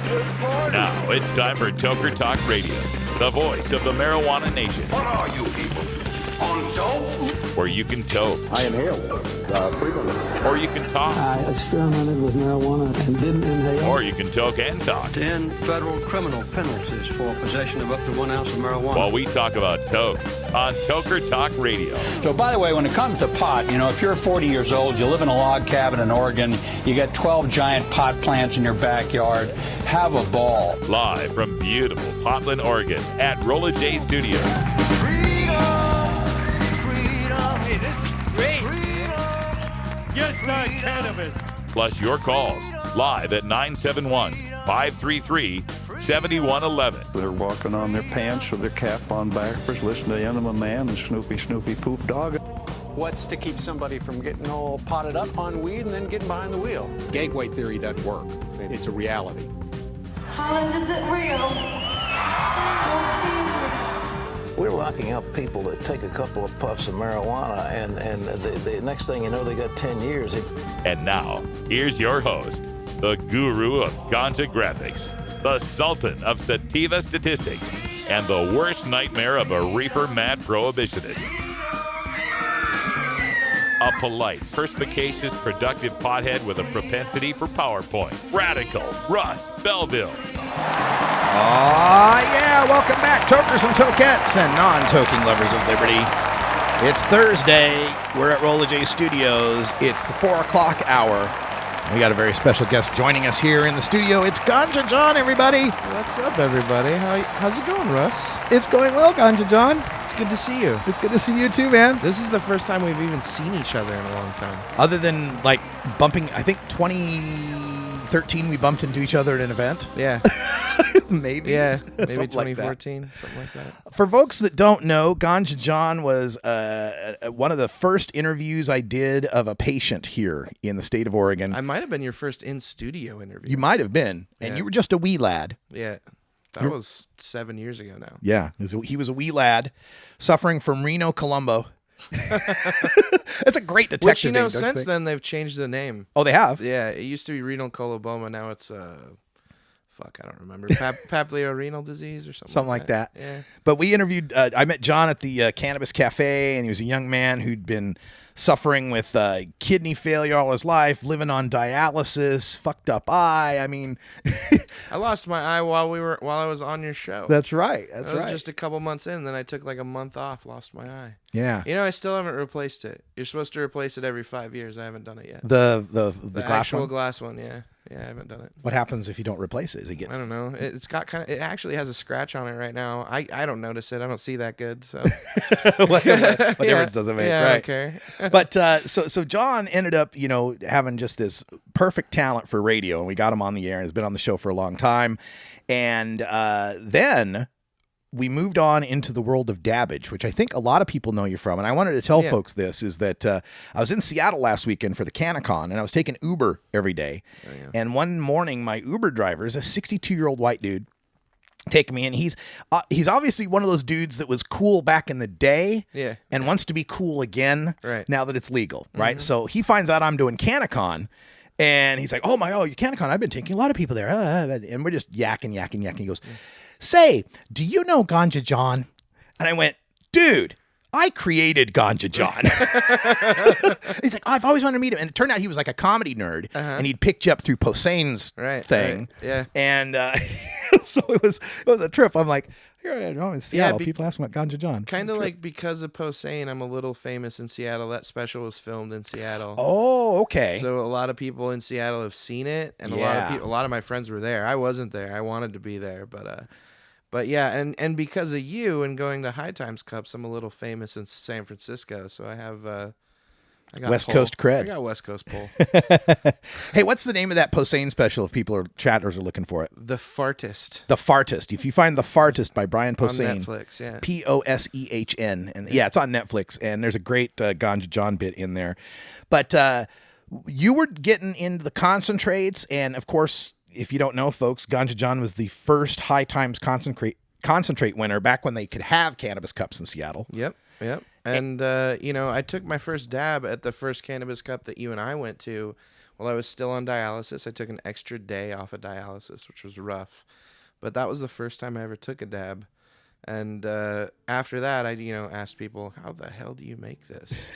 Now it's time for Toker Talk Radio, the voice of the marijuana nation. What are you people? On dope? Where you can toke. I inhale frequently. Or you can talk. I experimented with marijuana and didn't inhale. Or you can toke and talk. 10 federal criminal penalties for possession of up to 1 ounce of marijuana. While we talk about toke on Toker Talk Radio. So, by the way, when it comes to pot, if you're 40 years old, you live in a log cabin in Oregon, you got 12 giant pot plants in your backyard, have a ball. Live from beautiful Portland, Oregon at RoLLaJaY Studios. Hey, this is great. Just not cannabis. Plus your calls live at 971-533-7111. They're walking on their pants with their cap on backwards, listening to Enema Man and Snoopy Poop Dog. What's to keep somebody from getting all potted up on weed and then getting behind the wheel? Gateway theory doesn't work. It's a reality. Holland, is it real? Don't tease me. We're locking up people that take a couple of puffs of marijuana, and the next thing you know, they got 10 years. And now, here's your host, the guru of Ganja graphics, the sultan of sativa statistics, and the worst nightmare of a reefer-mad prohibitionist. A polite, perspicacious, productive pothead with a propensity for PowerPoint. Radical, Russ Belville. Yeah, welcome back, tokers and tokettes and non-toking lovers of liberty. It's Thursday. We're at RoLLaJaY Studios. It's the 4 o'clock hour. We got a very special guest joining us here in the studio. It's Ganja John, everybody. What's up, everybody? How's it going, Russ? It's going well, Ganja John. It's good to see you. It's good to see you too, man. This is the first time we've even seen each other in a long time. Other than, bumping, I think 2013 we bumped into each other at an event. Yeah. Maybe. Yeah, maybe Something 2014, like something like that. For folks that don't know, Ganja John was one of the first interviews I did of a patient here in the state of Oregon. I might have been your first in-studio interview. You might have been, and you were just a wee lad. Yeah, that was 7 years ago now. Yeah, he was a wee lad suffering from Reno Colombo. That's a great detective name. Which, since then, they've changed the name. Oh, they have? Yeah, it used to be renal coloboma. Now it's... I don't remember. Papillorenal disease or something like that. Yeah. But we interviewed, I met John at the Cannabis Cafe, and he was a young man who'd been suffering with kidney failure all his life, living on dialysis, fucked up eye. I mean... I lost my eye while I was on your show. That's right. That was just a couple months in, then I took a month off, lost my eye. Yeah. I still haven't replaced it. You're supposed to replace it every 5 years. I haven't done it yet. The glass actual one? glass one, yeah. Yeah, I haven't done it. What happens if you don't replace it? Does it get... I don't know. It's got it actually has a scratch on it right now. I don't notice it. I don't see that good, so... what difference does it make? Yeah, right. I don't care. But so John ended up, having just this perfect talent for radio, and we got him on the air, and has been on the show for a long time. And then we moved on into the world of dabbage, which I think a lot of people know you from. And I wanted to tell folks this, is that I was in Seattle last weekend for the CannaCon, and I was taking Uber every day. Oh, yeah. And one morning, my Uber driver is a 62-year-old white dude. Take me, and he's obviously one of those dudes that was cool back in the day, and wants to be cool again now that it's legal, right? Mm-hmm. So he finds out I'm doing CannaCon, and he's like, "Oh you CannaCon? I've been taking a lot of people there," and we're just yakking. He goes, "Say, do you know Ganja John?" And I went, "Dude, I created Ganja John." He's like, "I've always wanted to meet him." And it turned out he was like a comedy nerd, and he'd picked you up through Posehn's thing. Right. Yeah. And so it was a trip. I'm like, here I am in Seattle. People ask me about Ganja John. Kind of like because of Posehn, I'm a little famous in Seattle. That special was filmed in Seattle. Oh, okay. So a lot of people in Seattle have seen it, and a lot of my friends were there. I wasn't there. I wanted to be there, but yeah, and because of you and going to High Times Cups, I'm a little famous in San Francisco. So I have I got West Coast cred. I got West Coast pull. Hey, what's the name of that Posehn special if people chatters are looking for it? The Fartist. The Fartist. If you find The Fartist by Brian Posehn. On Netflix, yeah. Posehn. And yeah, it's on Netflix, and there's a great Ganja John bit in there. But you were getting into the concentrates, and of course, if you don't know, folks, Ganja John was the first High Times concentrate winner back when they could have cannabis cups in Seattle. Yep. And I took my first dab at the first Cannabis Cup that you and I went to while I was still on dialysis. I took an extra day off of dialysis, which was rough. But that was the first time I ever took a dab. And after that, I asked people, how the hell do you make this?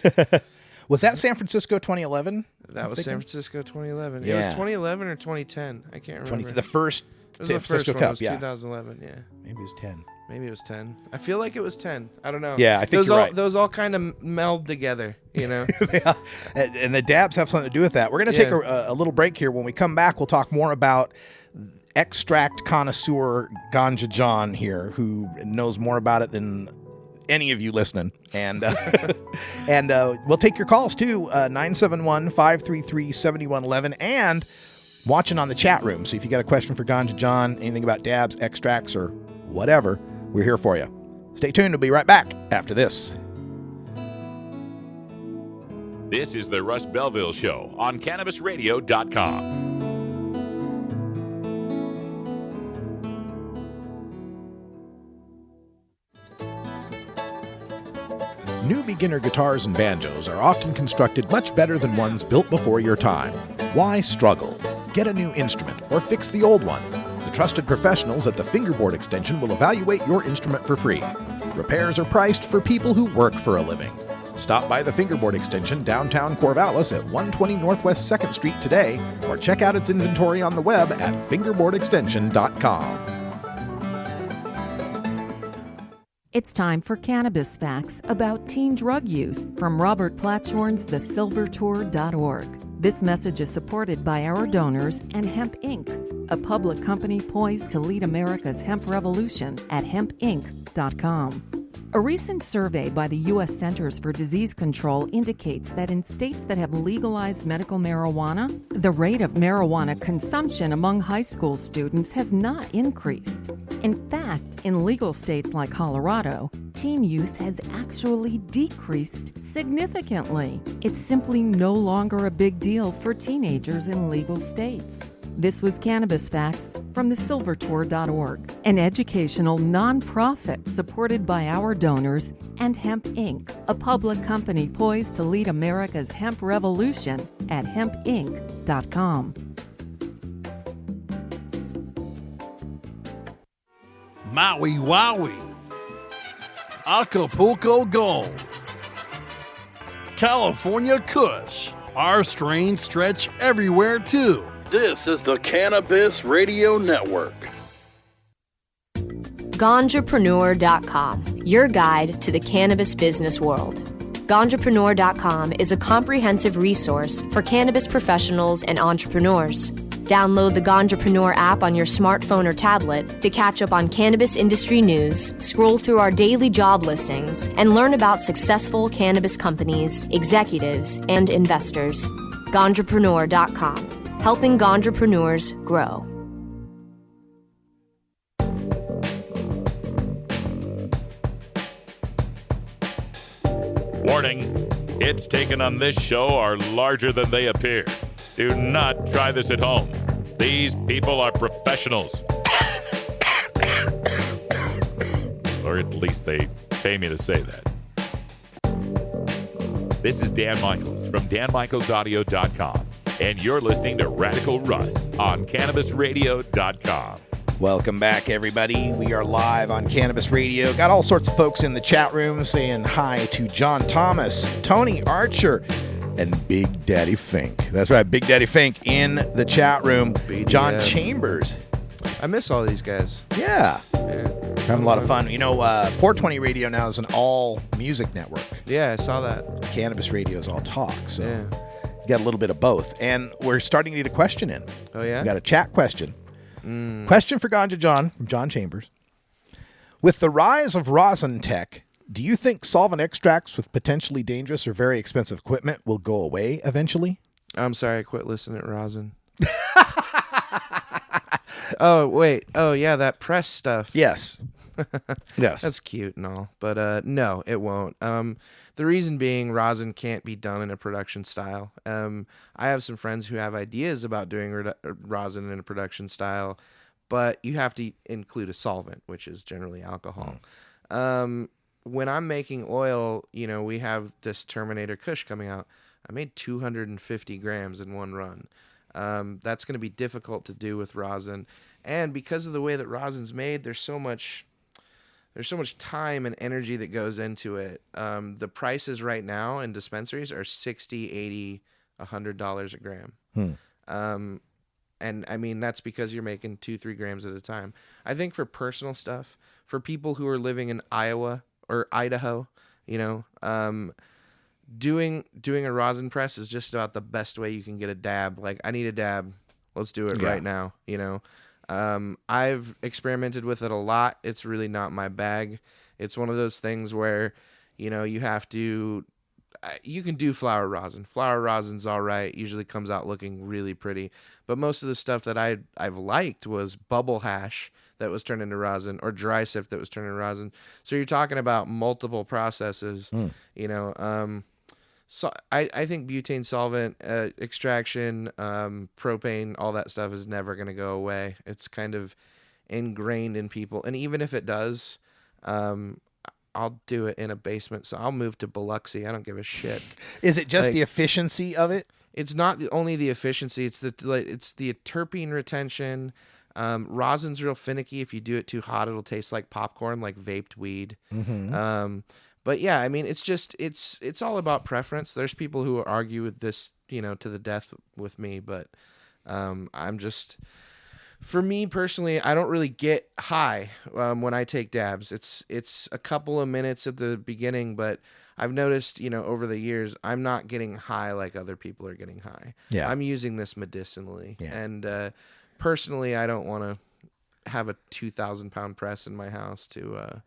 Was that San Francisco 2011? That was San Francisco 2011. Yeah. It was 2011 or 2010. I can't remember. The first San Francisco Cup, It was 2011, yeah. Maybe it was 10. Maybe it was 10. I feel like it was 10. I don't know. Yeah, I think you're right. Those all kind of meld together, Yeah. And the dabs have something to do with that. We're going to take a little break here. When we come back, we'll talk more about extract connoisseur Ganja John here, who knows more about it than any of you listening. And we'll take your calls too, 971-533-7111, and watching on the chat room. So if you got a question for Ganja John, anything about dabs, extracts, or whatever, we're here for you. Stay tuned. We'll be right back after this. This is the Russ Belville Show on CannabisRadio.com. New beginner guitars and banjos are often constructed much better than ones built before your time. Why struggle? Get a new instrument or fix the old one. The trusted professionals at the Fingerboard Extension will evaluate your instrument for free. Repairs are priced for people who work for a living. Stop by the Fingerboard Extension downtown Corvallis at 120 Northwest 2nd Street today, or check out its inventory on the web at fingerboardextension.com. It's time for Cannabis Facts about teen drug use from Robert Platshorn's thesilvertour.org. This message is supported by our donors and Hemp Inc., a public company poised to lead America's hemp revolution at hempinc.com. A recent survey by the U.S. Centers for Disease Control indicates that in states that have legalized medical marijuana, the rate of marijuana consumption among high school students has not increased. In fact, in legal states like Colorado, teen use has actually decreased significantly. It's simply no longer a big deal for teenagers in legal states. This was Cannabis Facts from thesilvertour.org, an educational nonprofit supported by our donors and Hemp Inc., a public company poised to lead America's hemp revolution at hempinc.com. Maui Wowie, Acapulco Gold, California Kush. Our strains stretch everywhere too. This is the Cannabis Radio Network. Ganjapreneur.com, your guide to the cannabis business world. Ganjapreneur.com is a comprehensive resource for cannabis professionals and entrepreneurs. Download the Ganjapreneur app on your smartphone or tablet to catch up on cannabis industry news, scroll through our daily job listings, and learn about successful cannabis companies, executives, and investors. Ganjapreneur.com, helping Ganjapreneurs grow. Warning, hits taken on this show are larger than they appear. Do not try this at home. These people are professionals. Or at least they pay me to say that. This is Dan Michaels from danmichaelsaudio.com, and you're listening to Radical Russ on CannabisRadio.com. Welcome back, everybody. We are live on Cannabis Radio. Got all sorts of folks in the chat room saying hi to John Thomas, Tony Archer, and Big Daddy Fink. That's right, Big Daddy Fink in the chat room. BDF. John Chambers. I miss all these guys. Yeah. Having a lot of fun. You know, 420 Radio now is an all-music network. Yeah, I saw that. Cannabis Radio is all talk, so you got a little bit of both. And we're starting to get a question in. Oh, yeah? We got a chat question. Question for Ganja John from John Chambers. With the rise of rosin tech, do you think solvent extracts with potentially dangerous or very expensive equipment will go away eventually? I'm sorry, I quit listening to rosin. Oh, wait. Oh, yeah, that press stuff. Yes. Yes. That's cute and all. But no, it won't. The reason being rosin can't be done in a production style. I have some friends who have ideas about doing rosin in a production style, but you have to include a solvent, which is generally alcohol. When I'm making oil, you know, we have this Terminator Kush coming out. I made 250 grams in one run. That's going to be difficult to do with rosin, and because of the way that rosin's made, there's so much time and energy that goes into it. The prices right now in dispensaries are $60, $80, $100 a gram. And I mean, that's because you're making 2-3 grams at a time. I think for personal stuff, for people who are living in Iowa or Idaho, you know, doing a rosin press is just about the best way you can get a dab. Like, I need a dab. Let's do it right now. You know, I've experimented with it a lot. It's really not my bag. It's one of those things where, you know, you have to, you can do flower rosin. Flower rosin's all right. Usually comes out looking really pretty. But most of the stuff that I've liked was bubble hash that was turned into rosin, or dry sift that was turned into rosin. So you're talking about multiple processes, you know. So I think butane solvent extraction, propane, all that stuff is never going to go away. It's kind of ingrained in people. And even if it does, I'll do it in a basement. So I'll move to Biloxi. I don't give a shit. Is it just the efficiency of it? It's not only the efficiency. It's the terpene retention. Rosin's real finicky. If you do it too hot, it'll taste like popcorn, like vaped weed. But yeah, I mean, it's all about preference. There's people who argue with this, you know, to the death with me, but I'm just, for me personally, I don't really get high when I take dabs. It's a couple of minutes at the beginning, but I've noticed, you know, over the years, I'm not getting high like other people are getting high. Yeah. I'm using this medicinally. Yeah. And personally, I don't want to have a 2,000-pound press in my house to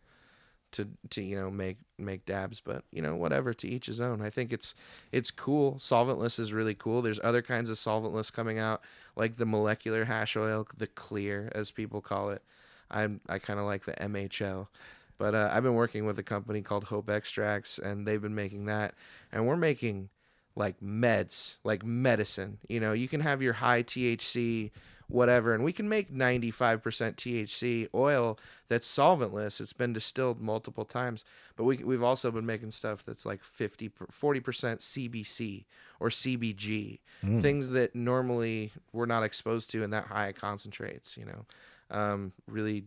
you know, make dabs, but you know, whatever, to each his own. I think it's cool. Solventless is really cool. There's other kinds of solventless coming out, like the molecular hash oil, the clear as people call it. I kind of like the MHL, but I've been working with a company called Hope Extracts, and they've been making that, and we're making like meds, like medicine. You know, you can have your high THC whatever, and we can make 95% THC oil that's solventless. It's been distilled multiple times, but we've also been making stuff that's like 40% CBC or CBG, things that normally we're not exposed to in that high concentrates, you know. Really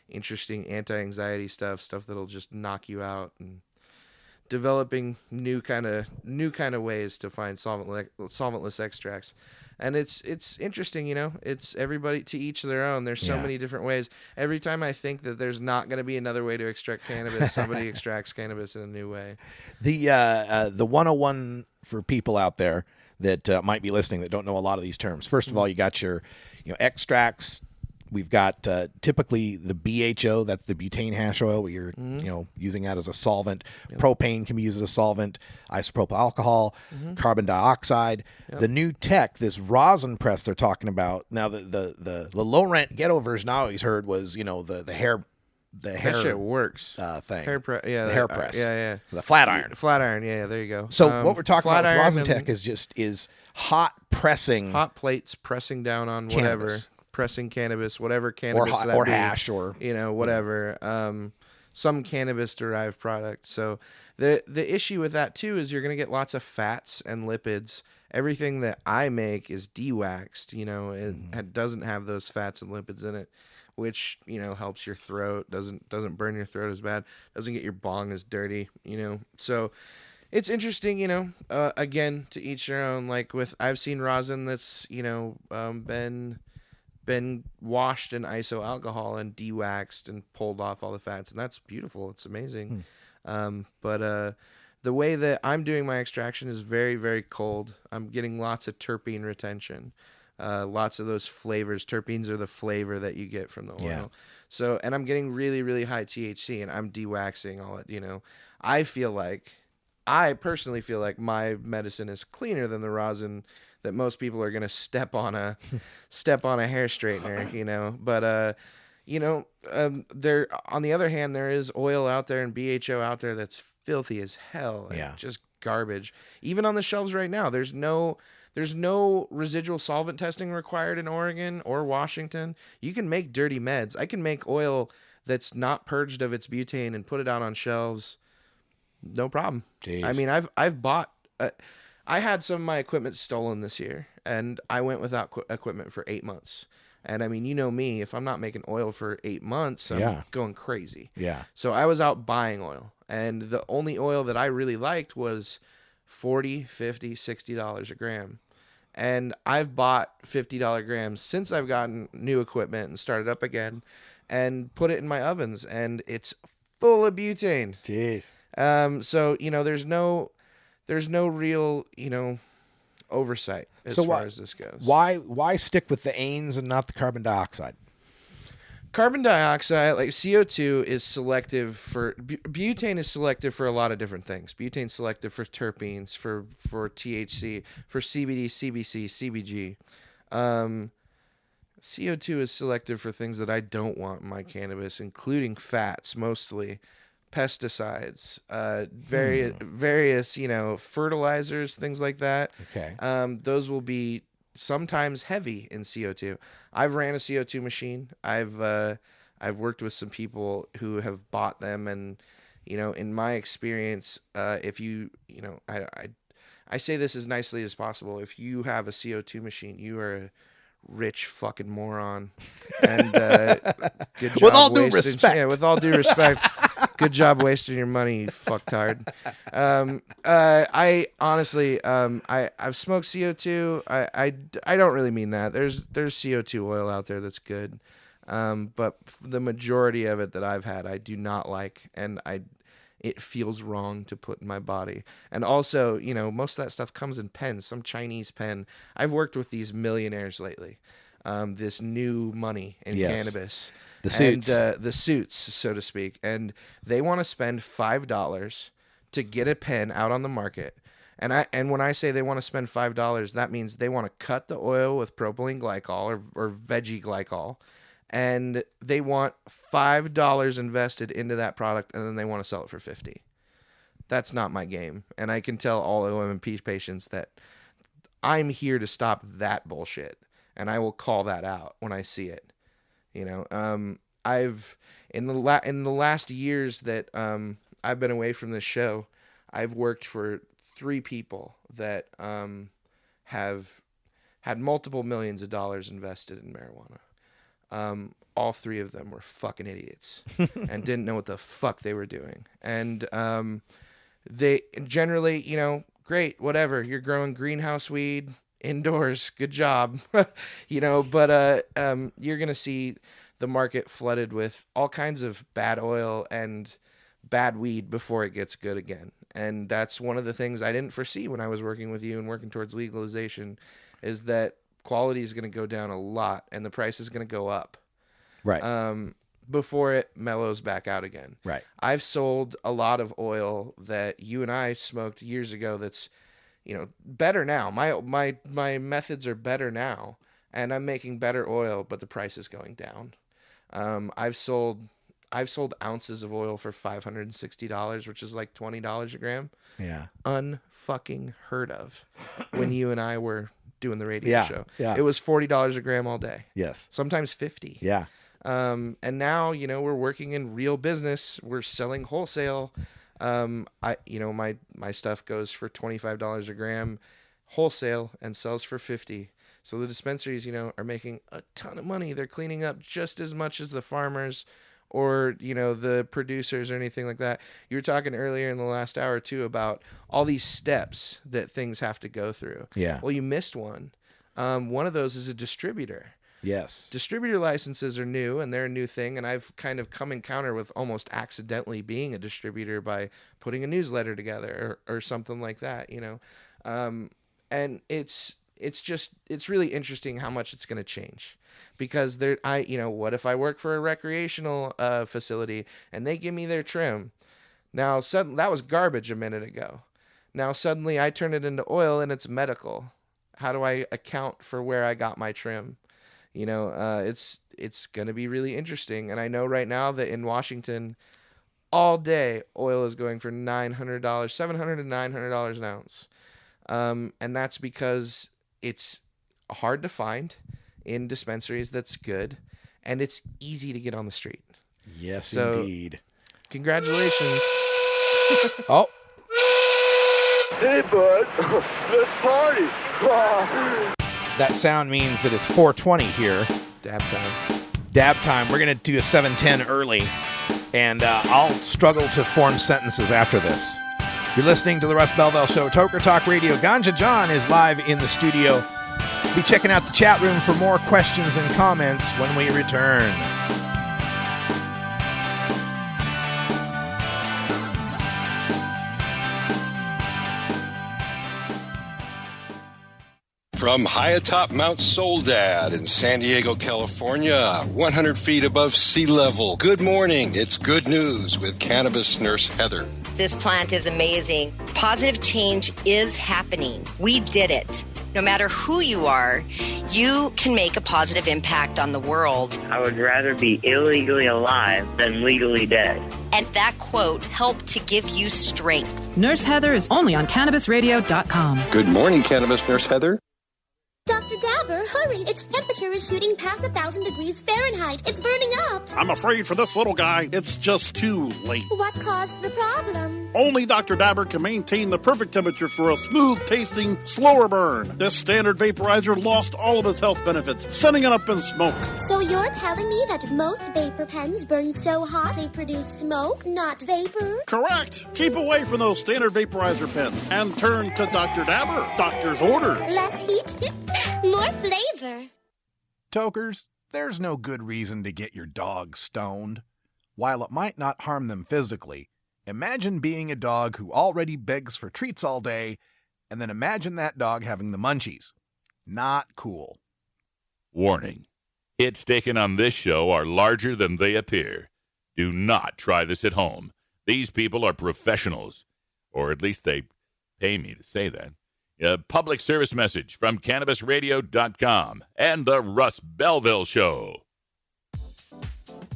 interesting anti-anxiety stuff that'll just knock you out, and developing new kind of ways to find solventless extracts. And it's interesting, you know, it's everybody to each their own. There's so many different ways. Every time I think that there's not going to be another way to extract cannabis, somebody extracts cannabis in a new way. The 101 for people out there that might be listening that don't know a lot of these terms. First of all, you got your, you know, extracts. We've got typically the BHO, that's the butane hash oil, where you're you know, using that as a solvent. Yep. Propane can be used as a solvent. Isopropyl alcohol, carbon dioxide. Yep. The new tech, this rosin press they're talking about now. The low rent ghetto version I always heard was, you know, the hair. That shit works. Thing. The hair press. The flat iron. Flat iron. Yeah, there you go. So what we're talking about with rosin tech is hot pressing, hot plates pressing down on cannabis. Whatever. Pressing cannabis, whatever cannabis or hash, or you know, whatever, some cannabis derived product. So the issue with that too is you're going to get lots of fats and lipids. Everything that I make is de-waxed, you know, it doesn't have those fats and lipids in it, which, you know, helps your throat, doesn't burn your throat as bad, doesn't get your bong as dirty, you know. So it's interesting, you know, again, to each their own. Like I've seen rosin that's, you know, been washed in iso alcohol and de-waxed and pulled off all the fats, and that's beautiful. It's amazing. But the way that I'm doing my extraction is very, very cold. I'm getting lots of terpene retention, lots of those flavors. Terpenes are the flavor that you get from the oil. Yeah. So, and I'm getting really, really high THC, and I'm de-waxing all it, you know. I personally feel like my medicine is cleaner than the rosin that most people are going to step on a hair straightener, you know. But you know, there, on the other hand, there is oil out there and BHO out there that's filthy as hell. And just garbage. Even on the shelves right now, there's no residual solvent testing required in Oregon or Washington. You can make dirty meds. I can make oil that's not purged of its butane and put it out on shelves, no problem. Jeez. I mean, I've bought I had some of my equipment stolen this year, and I went without equipment for 8 months. And I mean, you know me, if I'm not making oil for 8 months, I'm going crazy. Yeah. So I was out buying oil, and the only oil that I really liked was $40, $50, $60 a gram. And I've bought $50 grams since I've gotten new equipment and started up again and put it in my ovens, and it's full of butane. Jeez. So, there's no real, oversight as far as this goes. Why stick with the anes and not the carbon dioxide? Carbon dioxide, like CO2, is selective for butane is selective for a lot of different things. Butane's selective for terpenes, for THC, for CBD, CBC, CBG. CO2 is selective for things that I don't want in my cannabis, including fats, mostly pesticides, various, fertilizers, things like that. Okay. Those will be sometimes heavy in CO2. I've ran a CO2 machine. I've worked with some people who have bought them, and in my experience, if I say this as nicely as possible, if you have a CO2 machine, you are a rich fucking moron. And good job with all due respect. Yeah, with all due respect. Good job wasting your money, you fucktard. I honestly, I've smoked CO2. I don't really mean that. There's CO2 oil out there that's good, but the majority of it that I've had, I do not like, and it feels wrong to put in my body. And also, most of that stuff comes in pens, some Chinese pen. I've worked with these millionaires lately. This new money in cannabis. The suits. And, the suits, so to speak. And they want to spend $5 to get a pen out on the market. And when I say they want to spend $5, that means they want to cut the oil with propylene glycol or veggie glycol. And they want $5 invested into that product, and then they want to sell it for $50. That's not my game. And I can tell all OMP patients that I'm here to stop that bullshit. And I will call that out when I see it. I've in the last years that I've been away from this show, I've worked for 3 people that have had multiple millions of dollars invested in marijuana. All 3 of them were fucking idiots and didn't know what the fuck they were doing. And they generally, great, whatever, you're growing greenhouse weed indoors, good job. But you're going to see the market flooded with all kinds of bad oil and bad weed before it gets good again. And that's one of the things I didn't foresee when I was working with you and working towards legalization, is that quality is going to go down a lot and the price is going to go up. Right. Before it mellows back out again. Right. I've sold a lot of oil that you and I smoked years ago that's better now. My methods are better now, and I'm making better oil, but the price is going down. I've sold ounces of oil for $560, which is like $20 a gram. Yeah. Unfucking heard of when you and I were doing the radio show. Yeah. It was $40 a gram all day. Yes. Sometimes $50. Yeah. And now, we're working in real business. We're selling wholesale. My stuff goes for $25 a gram wholesale and sells for $50. So the dispensaries, are making a ton of money. They're cleaning up just as much as the farmers or, the producers or anything like that. You were talking earlier in the last hour too about all these steps that things have to go through. Yeah. Well, you missed one. One of those is a distributor. Yes. Distributor licenses are new, and they're a new thing, and I've kind of come encounter with almost accidentally being a distributor by putting a newsletter together or something like that, and it's really interesting how much it's going to change, because what if I work for a recreational facility and they give me their trim? Now that was garbage a minute ago. Now suddenly I turn it into oil and it's medical. How do I account for where I got my trim? It's going to be really interesting. And I know right now that in Washington, all day, oil is going for $700 to $900 an ounce. And that's because it's hard to find in dispensaries that's good, and it's easy to get on the street. Yes, so, indeed. Congratulations. Oh. Hey, bud. Let's party. That sound means that it's 4:20 here. Dab time. Dab time. We're going to do a 7:10 early, and I'll struggle to form sentences after this. You're listening to the Russ Belville Show, Toker Talk Radio. Ganja John is live in the studio. Be checking out the chat room for more questions and comments when we return. From high atop Mount Soledad in San Diego, California, 100 feet above sea level. Good morning. It's good news with cannabis nurse Heather. This plant is amazing. Positive change is happening. We did it. No matter who you are, you can make a positive impact on the world. I would rather be illegally alive than legally dead. And that quote helped to give you strength. Nurse Heather is only on CannabisRadio.com. Good morning, cannabis nurse Heather. Dr. Dabber, hurry! Its temperature is shooting past 1,000 degrees Fahrenheit. It's burning up. I'm afraid for this little guy, it's just too late. What caused the problem? Only Dr. Dabber can maintain the perfect temperature for a smooth-tasting, slower burn. This standard vaporizer lost all of its health benefits, sending it up in smoke. So you're telling me that most vapor pens burn so hot they produce smoke, not vapor? Correct. Keep away from those standard vaporizer pens and turn to Dr. Dabber. Doctor's orders. Less heat, more flavor. Tokers, there's no good reason to get your dog stoned. While it might not harm them physically, imagine being a dog who already begs for treats all day, and then imagine that dog having the munchies. Not cool. Warning. Hits taken on this show are larger than they appear. Do not try this at home. These people are professionals, or at least they pay me to say that. A public service message from CannabisRadio.com and the Russ Belville Show.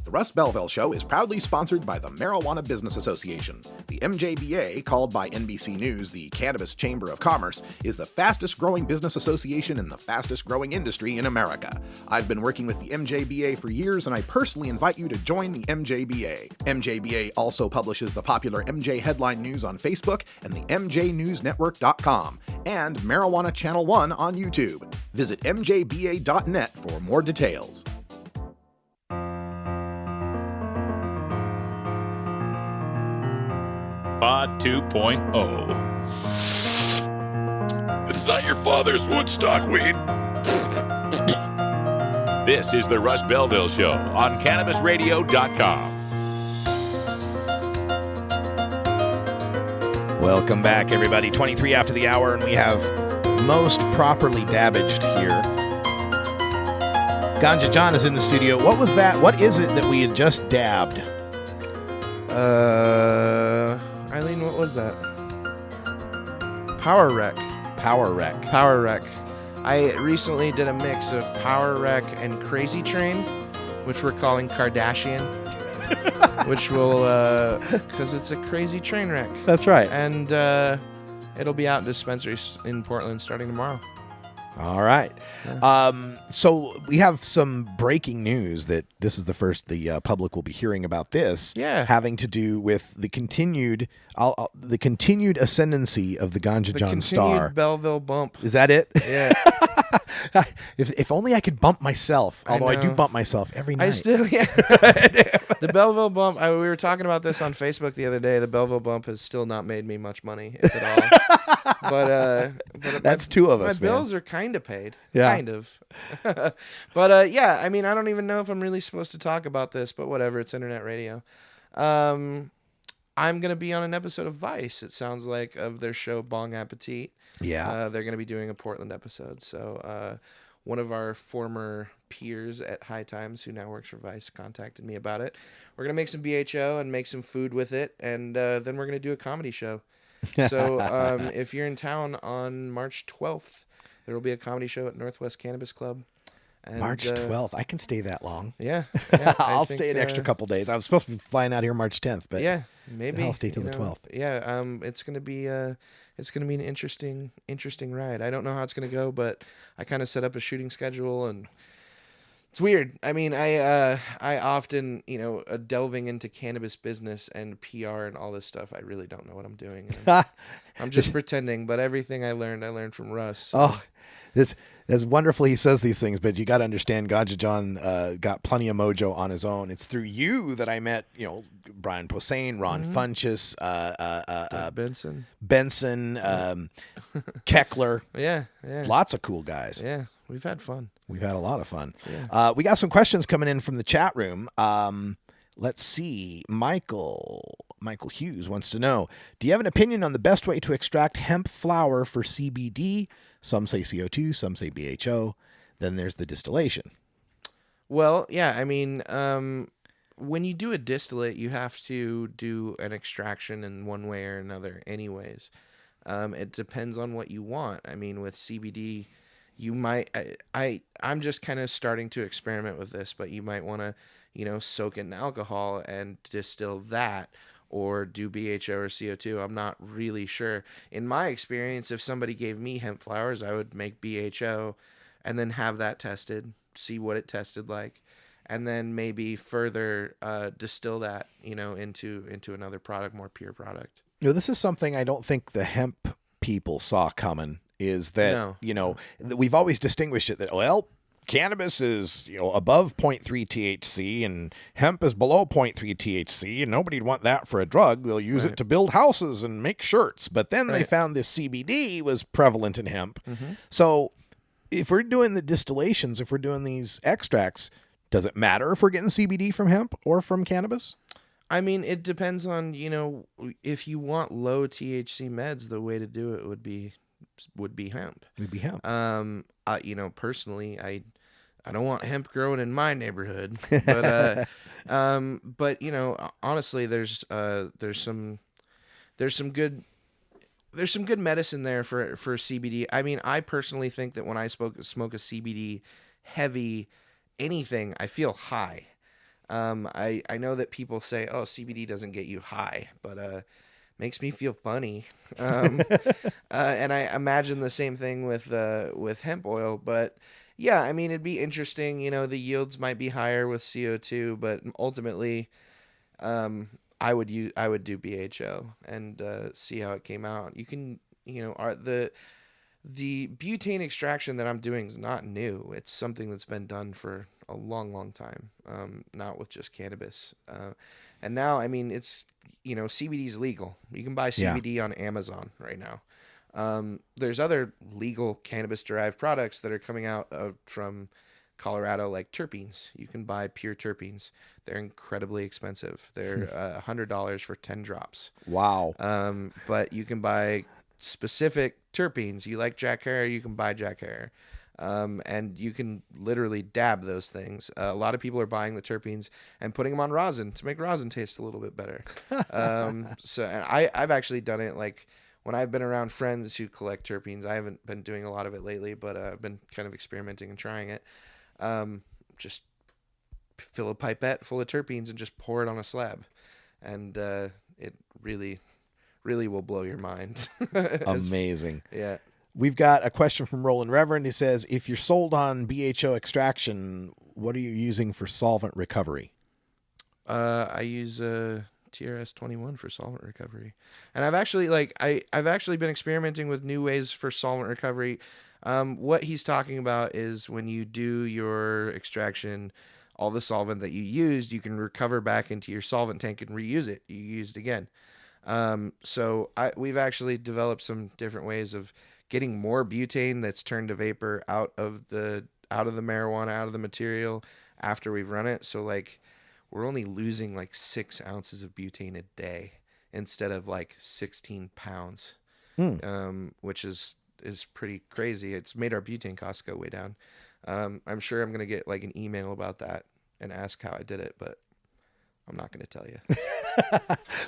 The Russ Belville Show is proudly sponsored by the Marijuana Business Association. The MJBA, called by NBC News the Cannabis Chamber of Commerce, is the fastest growing business association in the fastest growing industry in America. I've been working with the MJBA for years, and I personally invite you to join the MJBA. MJBA also publishes the popular MJ Headline News on Facebook and the MJNewsNetwork.com and Marijuana Channel 1 on YouTube. Visit mjba.net for more details. Pod 2.0. It's not your father's Woodstock weed. This is the Russ Belville Show on CannabisRadio.com. Welcome back, everybody. 23 after the hour, and we have most properly dabbaged here. Ganja John is in the studio. What was that? What is it that we had just dabbed? Eileen, what was that? Power Wreck. Power Wreck. Power Wreck. I recently did a mix of Power Wreck and Crazy Train, which we're calling Kardashian, which will, because it's a crazy train wreck. That's right. And it'll be out in dispensaries in Portland starting tomorrow. All right. Yeah. So we have some breaking news that this is the first the public will be hearing about this. Yeah. Having to do with the continued ascendancy of the Ganja John Star. The continued Belleville bump. Is that it? Yeah. If only I could bump myself, although I do bump myself every night. I still, yeah. The Belleville bump, we were talking about this on Facebook the other day. The Belleville bump has still not made me much money, if at all. but that's two of us, my bills are kind of paid. Yeah. Kind of. But yeah, I mean, I don't even know if I'm really supposed to talk about this, but whatever. It's internet radio. I'm going to be on an episode of Vice, it sounds like, of their show Bong Appetit. Yeah. They're going to be doing a Portland episode. So one of our former peers at High Times, who now works for Vice, contacted me about it. We're going to make some BHO and make some food with it, and then we're going to do a comedy show. So if you're in town on March 12th, there will be a comedy show at Northwest Cannabis Club. And, March 12th. I can stay that long. Yeah. I'll stay an extra couple days. I was supposed to be flying out here March 10th, but yeah, maybe I'll stay till the 12th. Yeah. It's going to be an interesting ride. I don't know how it's going to go, but I kind of set up a shooting schedule and It's weird. I mean, I often, delving into cannabis business and PR and all this stuff, I really don't know what I'm doing. I'm just pretending, but everything I learned from Russ. So. Oh, this is wonderful. He says these things, but you got to understand, Ganja John got plenty of mojo on his own. It's through you that I met, Brian Posehn, Ron Funches, Benson, Keckler. Yeah. Lots of cool guys. Yeah, we've had fun. We've had a lot of fun. Yeah. We got some questions coming in from the chat room. Let's see. Michael Hughes wants to know, do you have an opinion on the best way to extract hemp flower for CBD? Some say CO2, some say BHO. Then there's the distillation. Well, yeah, I mean, when you do a distillate, you have to do an extraction in one way or another anyways. It depends on what you want. I mean, with CBD, you might, I'm just kind of starting to experiment with this, but you might want to, soak it in alcohol and distill that, or do BHO or CO2. I'm not really sure. In my experience, if somebody gave me hemp flowers, I would make BHO and then have that tested, see what it tested like, and then maybe further distill that, into another product, more pure product. This is something I don't think the hemp people saw coming, is that, we've always distinguished it that, well, cannabis is, above 0.3 THC and hemp is below 0.3 THC, and nobody'd want that for a drug. They'll use it to build houses and make shirts. But then they found this CBD was prevalent in hemp. So if we're doing the distillations, if we're doing these extracts, does it matter if we're getting CBD from hemp or from cannabis? I mean, it depends on, if you want low THC meds, the way to do it would be hemp. Would be hemp. Personally, I don't want hemp growing in my neighborhood, but honestly, there's some good medicine there for CBD. I mean, I personally think that when I smoke a CBD heavy anything, I feel high. I know that people say, oh, CBD doesn't get you high, but makes me feel funny. And I imagine the same thing with hemp oil. But yeah, I mean, it'd be interesting. The yields might be higher with CO2, but ultimately, I would do BHO and see how it came out. You can, the butane extraction that I'm doing is not new. It's something that's been done for a long, long time. Not with just cannabis. And now, I mean, it's, CBD is legal. You can buy CBD on Amazon right now. There's other legal cannabis-derived products that are coming out from Colorado, like terpenes. You can buy pure terpenes. They're incredibly expensive. They're $100 for 10 drops. Wow. But you can buy specific terpenes. You like Jack Herer, you can buy Jack Herer. And you can literally dab those things. A lot of people are buying the terpenes and putting them on rosin to make rosin taste a little bit better. And I've actually done it, like when I've been around friends who collect terpenes. I haven't been doing a lot of it lately, but I've been kind of experimenting and trying it. Just fill a pipette full of terpenes and just pour it on a slab. And it really, really will blow your mind. Amazing. Yeah. We've got a question from Roland Reverend. He says, if you're sold on BHO extraction, what are you using for solvent recovery? I use TRS-21 for solvent recovery. And I've actually I've actually been experimenting with new ways for solvent recovery. What he's talking about is when you do your extraction, all the solvent that you used, you can recover back into your solvent tank and reuse it. You used again. So we've actually developed some different ways of getting more butane that's turned to vapor out of the marijuana, out of the material after we've run it. So like we're only losing like 6 ounces of butane a day instead of like 16 pounds, which is pretty crazy. It's made our butane costs go way down. I'm sure I'm going to get like an email about that and ask how I did it, but I'm not going to tell you.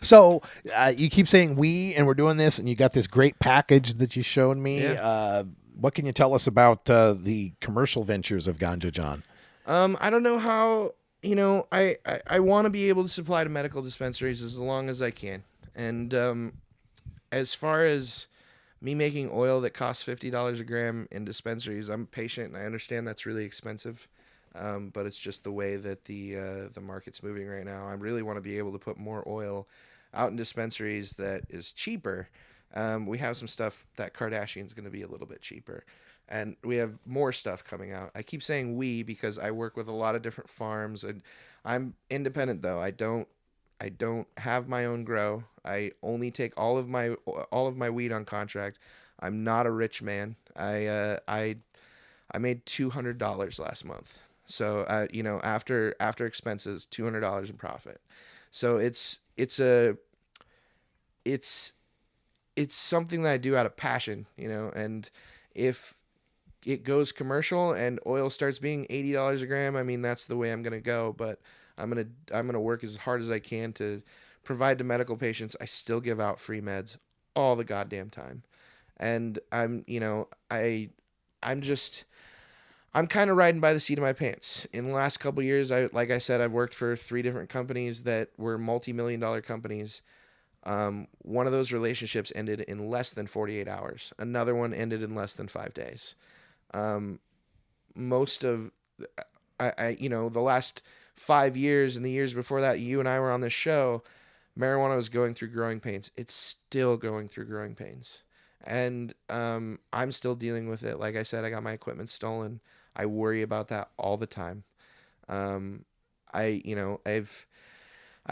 So you keep saying we, and we're doing this, and you got this great package that you showed me. Yeah. What can you tell us about the commercial ventures of Ganja John? I don't know how, I want to be able to supply to medical dispensaries as long as I can. And as far as me making oil that costs $50 a gram in dispensaries, I'm patient and I understand that's really expensive. but it's just the way that the market's moving right now. I really want to be able to put more oil out in dispensaries that is cheaper. We have some stuff that Kardashian's going to be a little bit cheaper. And we have more stuff coming out. I keep saying we because I work with a lot of different farms, and I'm independent though. I don't have my own grow. I only take all of my weed on contract. I'm not a rich man. I made $200 last month. So after expenses, $200 in profit. So it's something that I do out of passion, and if it goes commercial and oil starts being $80 a gram, I mean, that's the way I'm going to go, but I'm going to work as hard as I can to provide to medical patients. I still give out free meds all the goddamn time. And I'm kind of riding by the seat of my pants. In the last couple of years, like I said, I've worked for 3 different companies that were multi-million-dollar companies. One of those relationships ended in less than 48 hours. Another one ended in less than 5 days. Most of, the last 5 years and the years before that, you and I were on this show, marijuana was going through growing pains. It's still going through growing pains. And I'm still dealing with it. Like I said, I got my equipment stolen. I worry about that all the time. I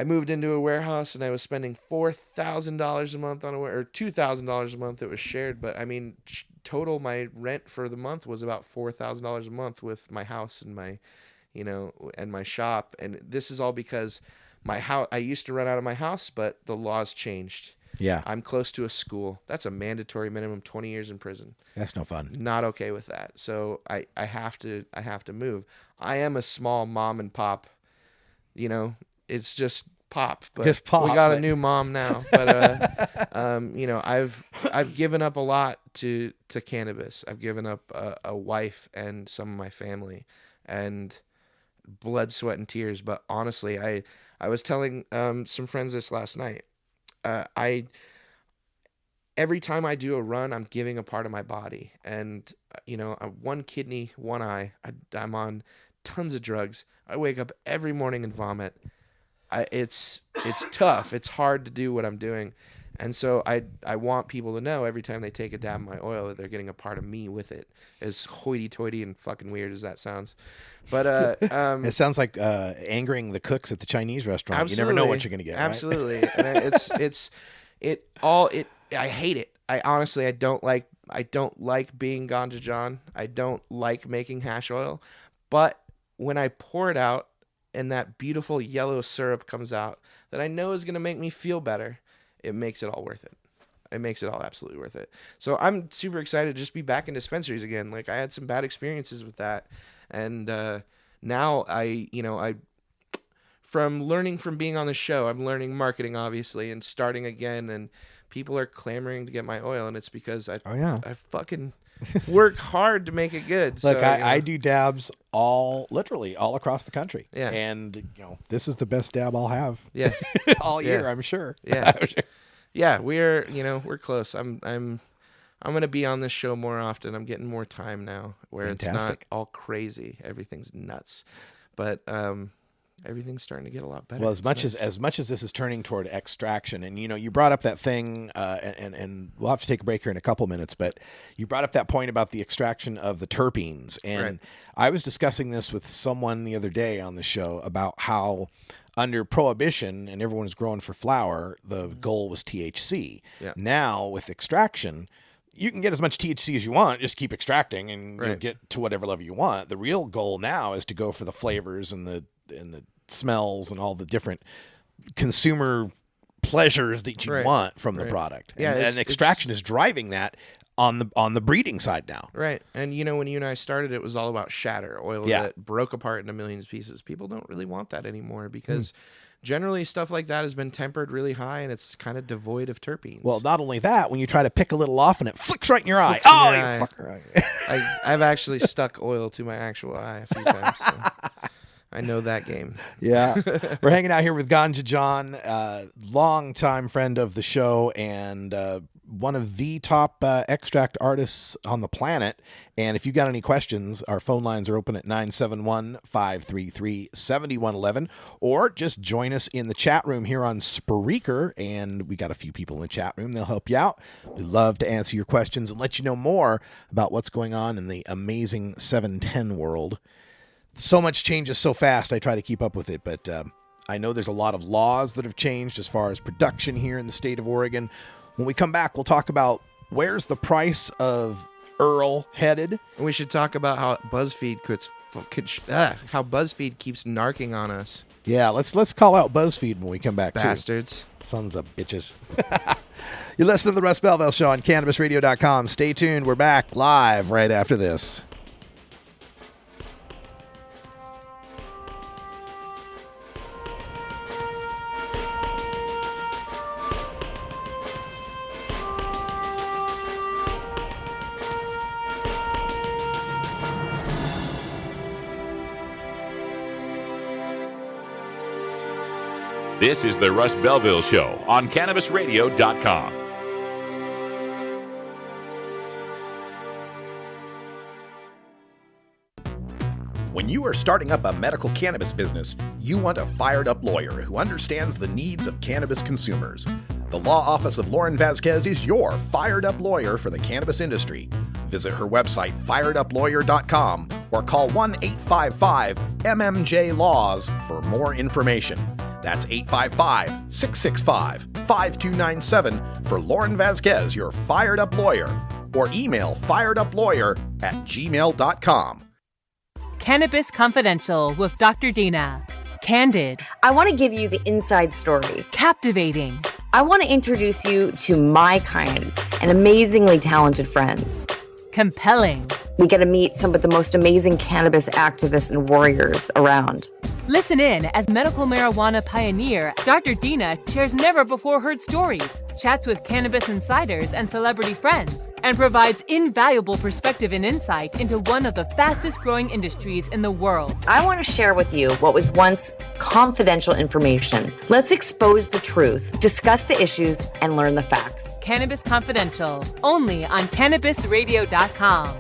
moved into a warehouse and I was spending $4,000 a month on or $2,000 a month that was shared. But I mean, total my rent for the month was about $4,000 a month with my house and my, and my shop. And this is all because my house, I used to rent out of my house, but the laws changed. Yeah. I'm close to a school. That's a mandatory minimum 20 years in prison. That's no fun. Not okay with that. So I have to move. I am a small mom and pop, it's just pop, but just pop, we got a new mom now. But I've given up a lot to cannabis. I've given up a wife and some of my family, and blood, sweat, and tears. But honestly, I was telling some friends this last night. Every time I do a run, I'm giving a part of my body, and one kidney, one eye. I'm on tons of drugs. I wake up every morning and vomit. It's tough. It's hard to do what I'm doing. And so I want people to know every time they take a dab of my oil that they're getting a part of me with it. As hoity-toity and fucking weird as that sounds. But it sounds like angering the cooks at the Chinese restaurant. Absolutely. You never know what you're going to get. Absolutely. Right? And I hate it. I don't like being Ganja John. I don't like making hash oil. But when I pour it out and that beautiful yellow syrup comes out that I know is going to make me feel better, it makes it all worth it. It makes it all absolutely worth it. So I'm super excited to just be back in dispensaries again. Like, I had some bad experiences with that. And now from learning from being on the show, I'm learning marketing, obviously, and starting again. And people are clamoring to get my oil. And it's because I fucking work hard to make it good. Look, so, I do dabs literally all across the country. Yeah. And this is the best dab I'll have. Yeah. all year, I'm sure. Yeah. Yeah, we're close. I'm going to be on this show more often. I'm getting more time now where Fantastic. It's not all crazy. Everything's nuts. But everything's starting to get a lot better. Well, as much as this is turning toward extraction, and you brought up that thing, and we'll have to take a break here in a couple minutes, but you brought up that point about the extraction of the terpenes, and Right. I was discussing this with someone the other day on the show about how under prohibition and everyone was growing for flower, the goal was THC. Yeah. Now with extraction, you can get as much THC as you want, just keep extracting and you'll Right. get to whatever level you want. The real goal now is to go for the flavors and the smells and all the different consumer pleasures that you Right. want from the Right. product. Yeah, And extraction is driving that on the breeding side now. Right. And when you and I started, it was all about shatter, oil Yeah. that broke apart into millions of pieces. People don't really want that anymore because generally stuff like that has been tempered really high and it's kind of devoid of terpenes. Well, not only that, when you try to pick a little off and it flicks right in your eye. Flicks in Oh, your you eye. fucker. I've actually stuck oil to my actual eye a few times. So I know that game. Yeah. We're hanging out here with Ganja John, longtime friend of the show and one of the top extract artists on the planet. And if you've got any questions, our phone lines are open at 971-533-7111, or just join us in the chat room here on Spreaker. And we got a few people in the chat room. They'll help you out. We'd love to answer your questions and let you know more about what's going on in the amazing 710 world. So much changes so fast, I try to keep up with it, but I know there's a lot of laws that have changed as far as production here in the state of Oregon. When we come back, we'll talk about where's the price of Earl headed. We should talk about how BuzzFeed keeps narking on us. Yeah, let's call out BuzzFeed when we come back. Bastards. Too. Sons of bitches. You're listening to the Russ Belville Show on CannabisRadio.com. Stay tuned. We're back live right after this. This is the Russ Belville Show on CannabisRadio.com. When you are starting up a medical cannabis business, you want a fired-up lawyer who understands the needs of cannabis consumers. The law office of Lauren Vasquez is your fired-up lawyer for the cannabis industry. Visit her website, fireduplawyer.com, or call 1-855-MMJ-LAWS for more information. That's 855-665-5297 for Lauren Vasquez, your fired-up lawyer, or email firedupLawyer@gmail.com. Cannabis Confidential with Dr. Dina. Candid. I want to give you the inside story. Captivating. I want to introduce you to my kind and amazingly talented friends. Compelling. We get to meet some of the most amazing cannabis activists and warriors around. Listen in as medical marijuana pioneer Dr. Dina shares never-before-heard stories, chats with cannabis insiders and celebrity friends, and provides invaluable perspective and insight into one of the fastest-growing industries in the world. I want to share with you what was once confidential information. Let's expose the truth, discuss the issues, and learn the facts. Cannabis Confidential, only on CannabisRadio.com.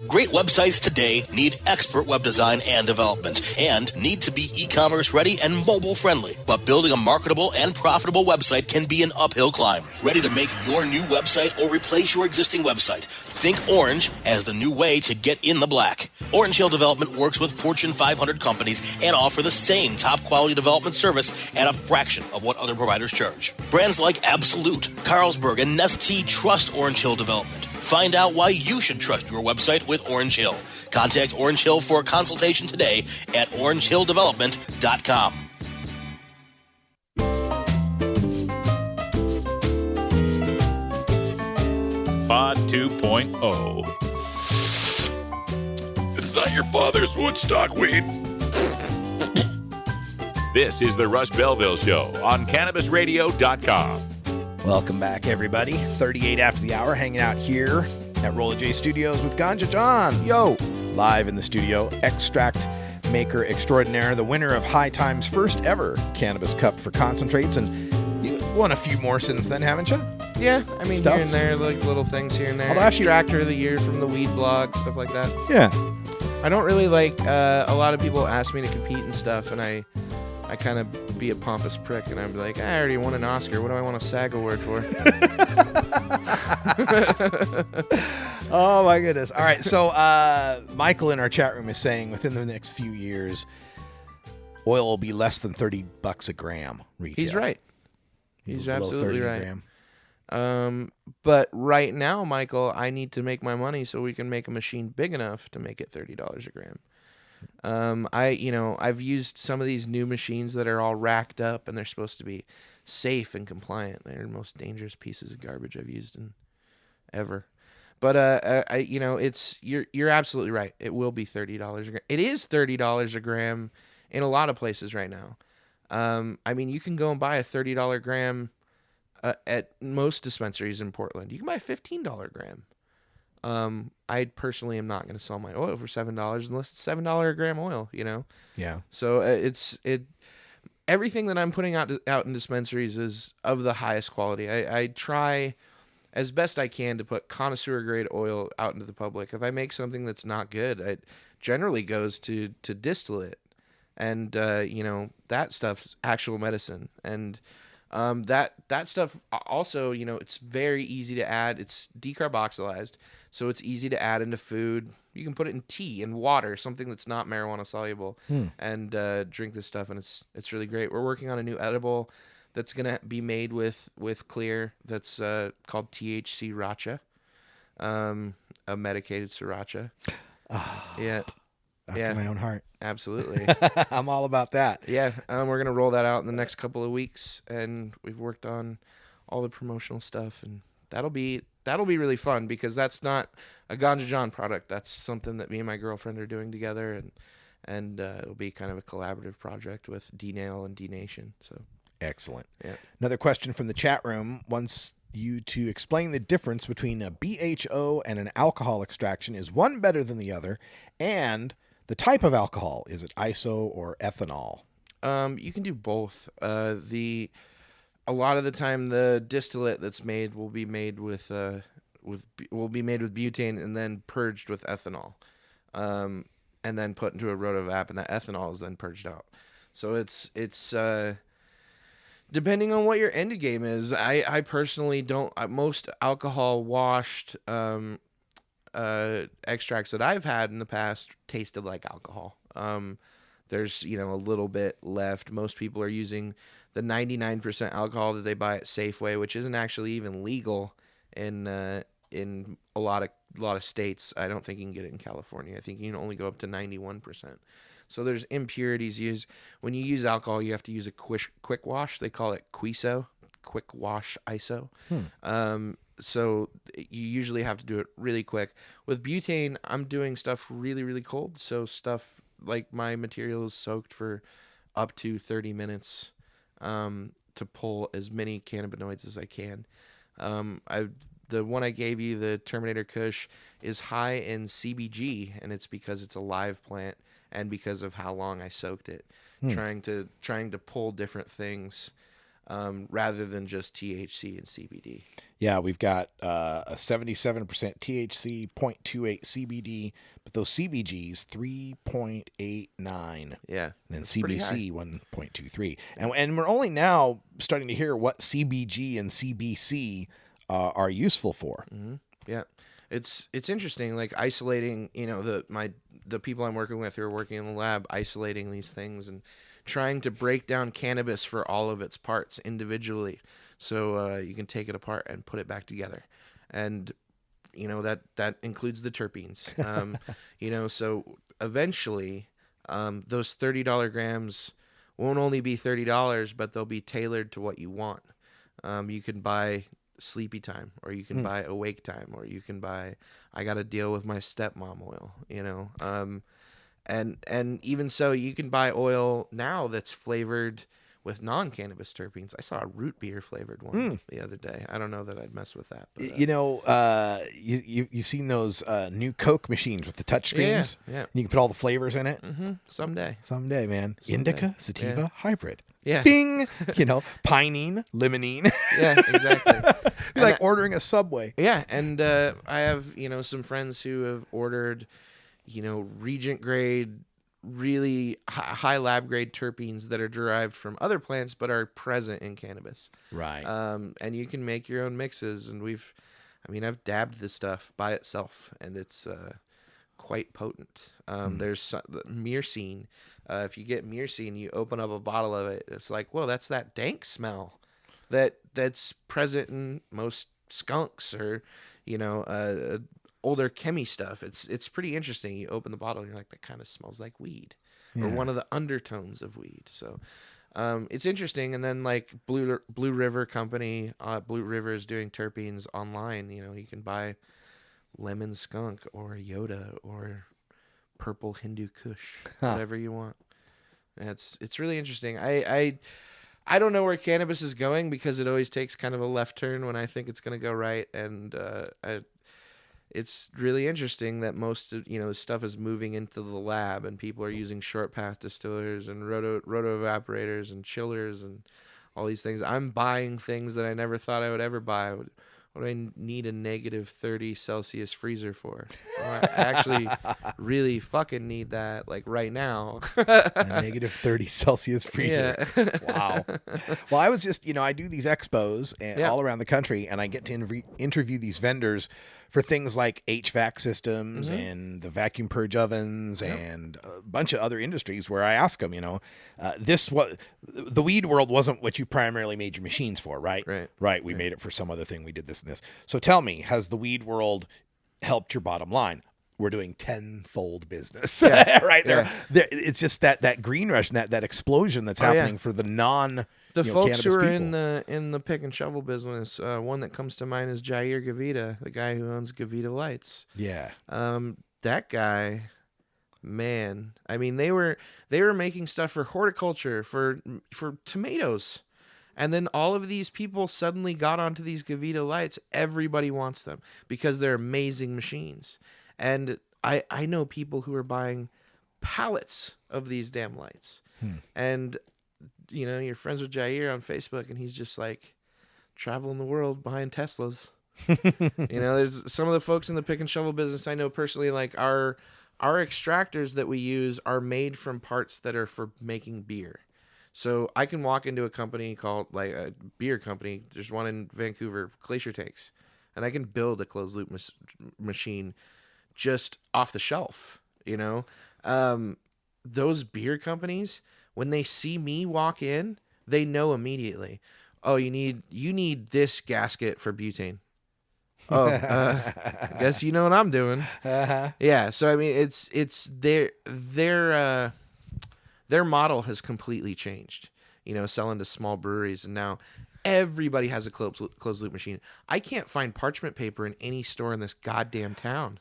Great websites today need expert web design and development and need to be e-commerce ready and mobile friendly. But building a marketable and profitable website can be an uphill climb. Ready to make your new website or replace your existing website? Think Orange as the new way to get in the black. Orange Hill Development works with Fortune 500 companies and offer the same top quality development service at a fraction of what other providers charge. Brands like Absolute, Carlsberg, and Nestea trust Orange Hill Development. Find out why you should trust your website with Orange Hill. Contact Orange Hill for a consultation today at orangehilldevelopment.com. Pod 2.0. It's not your father's Woodstock weed. This is the Russ Belville Show on CannabisRadio.com. Welcome back, everybody. 38 after the hour, hanging out here at RoLLaJaY Studios with Ganja John. Yo! Live in the studio, extract maker extraordinaire, the winner of High Time's first ever Cannabis Cup for concentrates, and you won a few more since then, haven't you? Yeah, I mean, here and there, like little things here and there. Although Extractor of the Year from the Weed Blog, stuff like that. Yeah. I don't really like, a lot of people ask me to compete and stuff, and I kind of be a pompous prick, and I'm like, I already won an Oscar. What do I want a SAG award for? Oh, my goodness. All right, so Michael in our chat room is saying within the next few years, oil will be less than $30 a gram retail. He's right. He's absolutely right. Gram. But right now, Michael, I need to make my money so we can make a machine big enough to make it $30 a gram. I've used some of these new machines that are all racked up and they're supposed to be safe and compliant. They're the most dangerous pieces of garbage I've used in ever. But you're absolutely right. It will be $30 a gram. It is $30 a gram in a lot of places right now. I mean, you can go and buy a $30 gram at most dispensaries in Portland. You can buy a $15 gram. I personally am not going to sell my oil for $7 unless it's $7 a gram oil, you know? Yeah. So everything that I'm putting out in dispensaries is of the highest quality. I try as best I can to put connoisseur grade oil out into the public. If I make something that's not good, it generally goes to distillate, and that stuff's actual medicine. And that stuff also, it's very easy to add. It's decarboxylized, so it's easy to add into food. You can put it in tea and water, something that's not marijuana soluble, and drink this stuff, and it's really great. We're working on a new edible that's gonna be made with clear. That's called THC Sriracha, a medicated sriracha. Yeah. After my own heart. Absolutely. I'm all about that. Yeah, we're going to roll that out in the next couple of weeks, and we've worked on all the promotional stuff, and that'll be really fun, because that's not a Ganja John product. That's something that me and my girlfriend are doing together, and it'll be kind of a collaborative project with D-Nail and D-Nation. So excellent. Yeah. Another question from the chat room wants you to explain the difference between a BHO and an alcohol extraction. Is one better than the other? And the type of alcohol, is it iso or ethanol? You can do both. A lot of the time, the distillate that's made will be made with butane and then purged with ethanol, and then put into a rotovap, and that ethanol is then purged out. So it's depending on what your end game is. I personally don't. Most alcohol washed extracts that I've had in the past tasted like alcohol. There's a little bit left. Most people are using the 99% alcohol that they buy at Safeway, which isn't actually even legal in a lot of states. I don't think you can get it in California. I think you can only go up to 91%. So there's impurities used. When you use alcohol, you have to use a quick wash. They call it QISO, quick wash ISO. So you usually have to do it really quick. With butane, I'm doing stuff really, really cold. So stuff like my material is soaked for up to 30 minutes to pull as many cannabinoids as I can. The one I gave you, the Terminator Kush, is high in CBG, and it's because it's a live plant and because of how long I soaked it. Trying to pull different things rather than just THC and CBD. Yeah, we've got a 77% THC, 0.28 CBD, but those CBGs 3.89. Yeah, and then CBC 1.23. And we're only now starting to hear what CBG and CBC are useful for. Mm-hmm. Yeah, it's interesting, like isolating. The people I'm working with who are working in the lab, isolating these things and trying to break down cannabis for all of its parts individually, so you can take it apart and put it back together. And that includes the terpenes. So eventually those $30 grams won't only be $30, but they'll be tailored to what you want. You can buy sleepy time, or you can buy awake time, or you can buy I got to deal with my stepmom oil, and even so, you can buy oil now that's flavored with non-cannabis terpenes. I saw a root beer flavored one the other day. I don't know that I'd mess with that. But, you've seen those new Coke machines with the touch screens? Yeah. You can put all the flavors in it? Mm-hmm. Someday, man. Someday. Indica, sativa, hybrid. Yeah. Bing! Pinene, limonene. Yeah, exactly. Like ordering a Subway. Yeah, and I have, some friends who have ordered, Regent grade, really high lab grade terpenes that are derived from other plants but are present in cannabis. Right. And you can make your own mixes, and I've dabbed this stuff by itself, and it's quite potent. There's myrcene. If you get myrcene, you open up a bottle of it, it's like, whoa, that's that dank smell that's present in most skunks or, older chemi stuff. It's pretty interesting. You open the bottle and you're like, that kind of smells like weed, or one of the undertones of weed. So it's interesting. And then like Blue River Company, Blue River is doing terpenes online. You can buy lemon skunk or Yoda or purple Hindu Kush, whatever you want. And it's really interesting. I don't know where cannabis is going, because it always takes kind of a left turn when I think it's going to go right. And it's really interesting that most of stuff is moving into the lab, and people are using short path distillers and roto evaporators and chillers and all these things. I'm buying things that I never thought I would ever buy. What do I need a negative 30 Celsius freezer for? Well, I actually really fucking need that, like, right now. A negative 30 Celsius freezer. Yeah. Wow. Well, I was just, I do these expos all around the country, and I get to interview these vendors for things like HVAC systems and the vacuum purge ovens and a bunch of other industries where I ask them, the weed world wasn't what you primarily made your machines for, right? Right. We made it for some other thing. We did this and this. So tell me, has the weed world helped your bottom line? We're doing tenfold business right there. It's just that green rush and that explosion that's happening for the the folks who are people. in the pick and shovel business. One that comes to mind is Jair Gavita, the guy who owns Gavita Lights. Yeah. That guy, man. I mean, they were making stuff for horticulture, for tomatoes. And then all of these people suddenly got onto these Gavita Lights. Everybody wants them because they're amazing machines. And I know people who are buying pallets of these damn lights. And, you're friends with Jair on Facebook, and he's just like traveling the world behind Teslas. There's some of the folks in the pick and shovel business I know personally, like our extractors that we use are made from parts that are for making beer. So I can walk into a company called, like, a beer company. There's one in Vancouver, Glacier Tanks, and I can build a closed loop machine just off the shelf. Those beer companies, when they see me walk in, they know immediately. Oh, you need this gasket for butane. Oh, I guess you know what I'm doing. Yeah. So I mean, it's their model has completely changed. Selling to small breweries, and now everybody has a closed loop machine. I can't find parchment paper in any store in this goddamn town.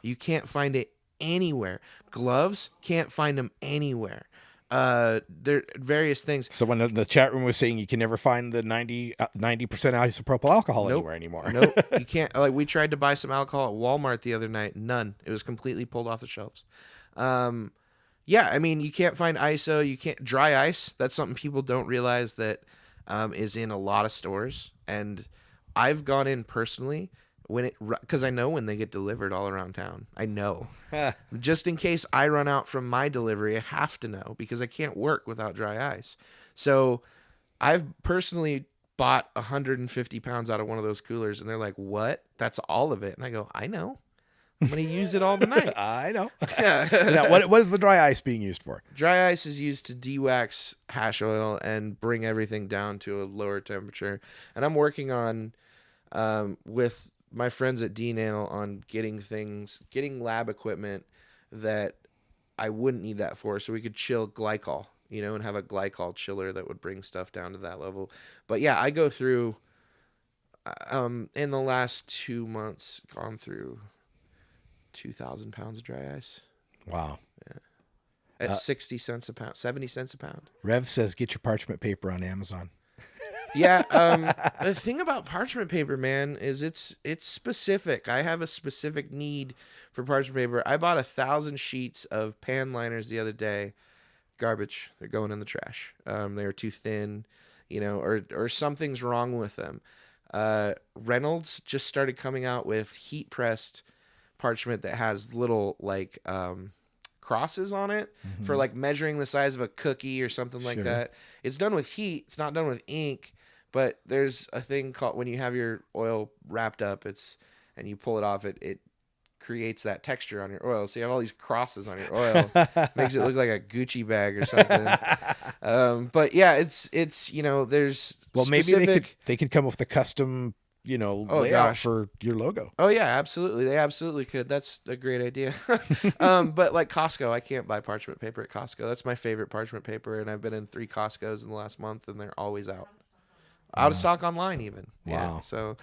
You can't find it anywhere. Gloves, can't find them anywhere. There various things. So when the chat room was saying you can never find the 90% isopropyl alcohol anywhere anymore. Nope, you can't. Like, we tried to buy some alcohol at Walmart the other night. None. It was completely pulled off the shelves. Yeah, I mean, you can't find ISO. You can't dry ice. That's something people don't realize that is in a lot of stores. And I've gone in personally because I know when they get delivered all around town. I know. Just in case I run out from my delivery, I have to know because I can't work without dry ice. So I've personally bought 150 pounds out of one of those coolers, and they're like, "What? That's all of it?" And I go, "I know. I'm going to use it all the night." I know. Now, what is the dry ice being used for? Dry ice is used to de-wax hash oil and bring everything down to a lower temperature. And I'm working on, with my friends at D-Nail, on getting lab equipment that I wouldn't need that for, so we could chill glycol, and have a glycol chiller that would bring stuff down to that level. But yeah, I go through, in the last 2 months, gone through 2,000 pounds of dry ice. Wow. Yeah. At 60 cents a pound, 70 cents a pound. Rev says, get your parchment paper on Amazon. Yeah. The thing about parchment paper, man, is it's specific. I have a specific need for parchment paper. I bought 1,000 sheets of pan liners the other day. Garbage. They're going in the trash. They were too thin, or something's wrong with them. Reynolds just started coming out with heat pressed parchment that has little crosses on it for like measuring the size of a cookie or something like that. It's done with heat. It's not done with ink, but there's a thing called, when you have your oil wrapped up, and you pull it off, it creates that texture on your oil. So you have all these crosses on your oil, makes it look like a Gucci bag or something. But yeah, it's there's maybe they could come up with a custom layout for your logo. Oh yeah, absolutely. They absolutely could. That's a great idea. But like Costco, I can't buy parchment paper at Costco. That's my favorite parchment paper, and I've been in 3 Costcos in the last month, and they're always out. Out of stock online even. Wow. Yeah. So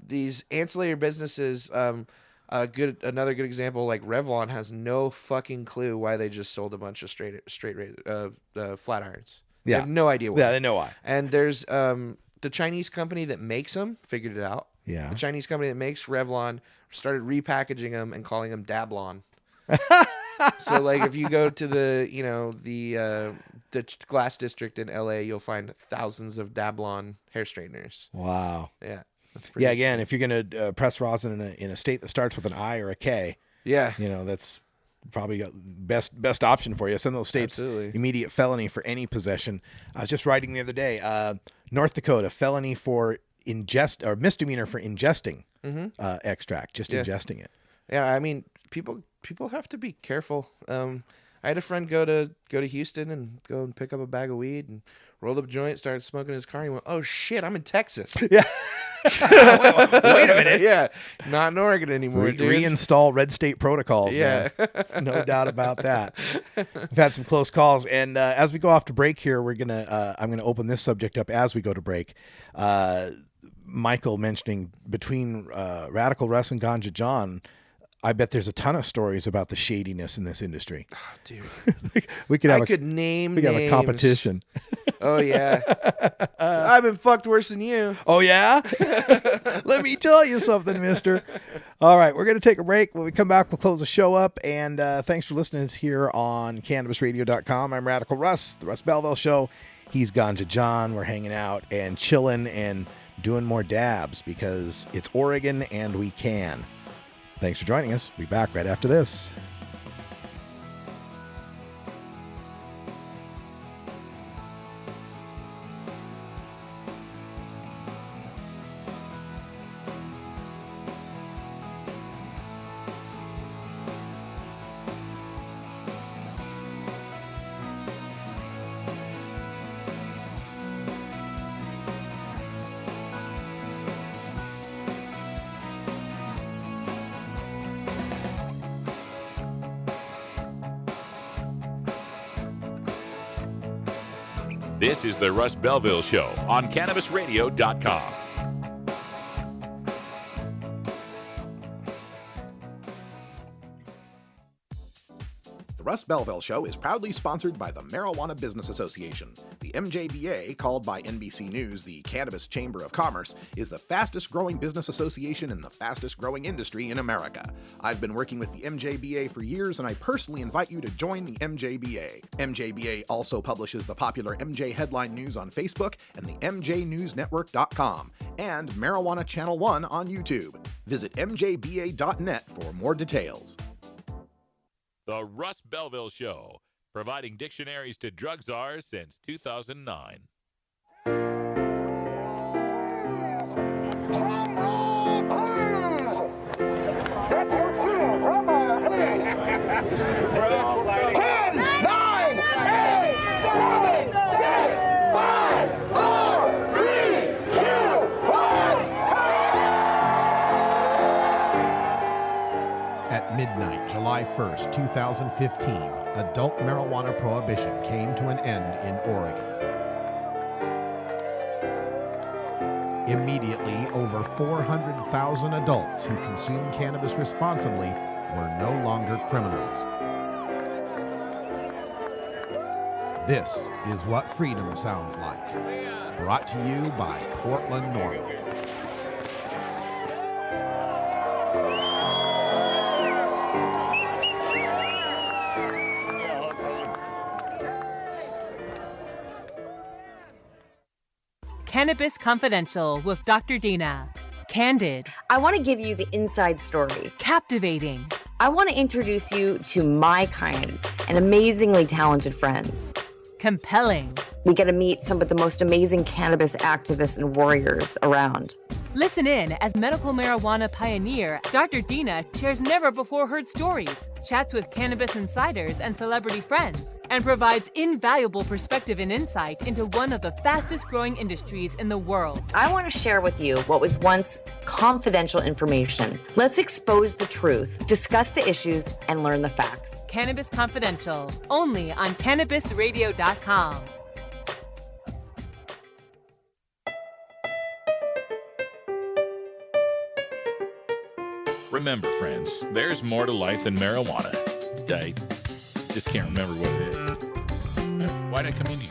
these ancillary businesses, another good example, like Revlon has no fucking clue why they just sold a bunch of straight flat irons. Yeah. They have no idea why. Yeah, they know why. And there's the Chinese company that makes them figured it out. Yeah. The Chinese company that makes Revlon started repackaging them and calling them Dablon. So like if you go to the glass district in LA, you'll find thousands of Dablon hair straighteners. Wow. Yeah. Yeah. Again, if you're going to press rosin in a state that starts with an I or a K, yeah, that's probably best option for you. Some of those states, immediate felony for any possession. I was just writing the other day, North Dakota, felony for misdemeanor for ingesting extract, ingesting it. Yeah, I mean, people have to be careful. I had a friend go to Houston and go and pick up a bag of weed and rolled up a joint, started smoking in his car. And he went, "Oh shit, I'm in Texas." Yeah. Wait a minute. Yeah, not in Oregon anymore. Dude. Reinstall red state protocols. Yeah, man. No doubt about that. We've had some close calls, and as we go off to break here, I'm gonna open this subject up as we go to break. Michael mentioning between Radical Russ and Ganja John, I bet there's a ton of stories about the shadiness in this industry. Oh, dude, we could have a competition. Oh yeah, I've been fucked worse than you. Oh yeah, let me tell you something, mister. All right, we're gonna take a break. When we come back, we'll close the show up. And thanks for listening to us here on CannabisRadio.com. I'm Radical Russ, the Russ Belville Show. He's Ganja John. We're hanging out and chilling and doing more dabs because it's Oregon and we can. Thanks for joining us. We'll be back right after this. This is the Russ Belville Show on CannabisRadio.com. The Russ Belville Show is proudly sponsored by the Marijuana Business Association. The MJBA, called by NBC News the Cannabis Chamber of Commerce, is the fastest growing business association in the fastest growing industry in America. I've been working with the MJBA for years, and I personally invite you to join the MJBA. MJBA also publishes the popular MJ Headline News on Facebook and the MJNewsNetwork.com and Marijuana Channel 1 on YouTube. Visit mjba.net for more details. The Russ Belville Show, providing dictionaries to drug czars since 2009. At midnight, July 1st, 2015, adult marijuana prohibition came to an end in Oregon. Immediately, over 400,000 adults who consume cannabis responsibly were no longer criminals. This is what freedom sounds like. Brought to you by Portland Normal. Cannabis Confidential with Dr. Dina. Candid. I want to give you the inside story. Captivating. I want to introduce you to my kind and amazingly talented friends. Compelling. We get to meet some of the most amazing cannabis activists and warriors around. Listen in as medical marijuana pioneer Dr. Dina shares never-before-heard stories, chats with cannabis insiders and celebrity friends, and provides invaluable perspective and insight into one of the fastest-growing industries in the world. I want to share with you what was once confidential information. Let's expose the truth, discuss the issues, and learn the facts. Cannabis Confidential, only on CannabisRadio.com. Remember, friends, there's more to life than marijuana. I just can't remember what it is. Why'd I come in here?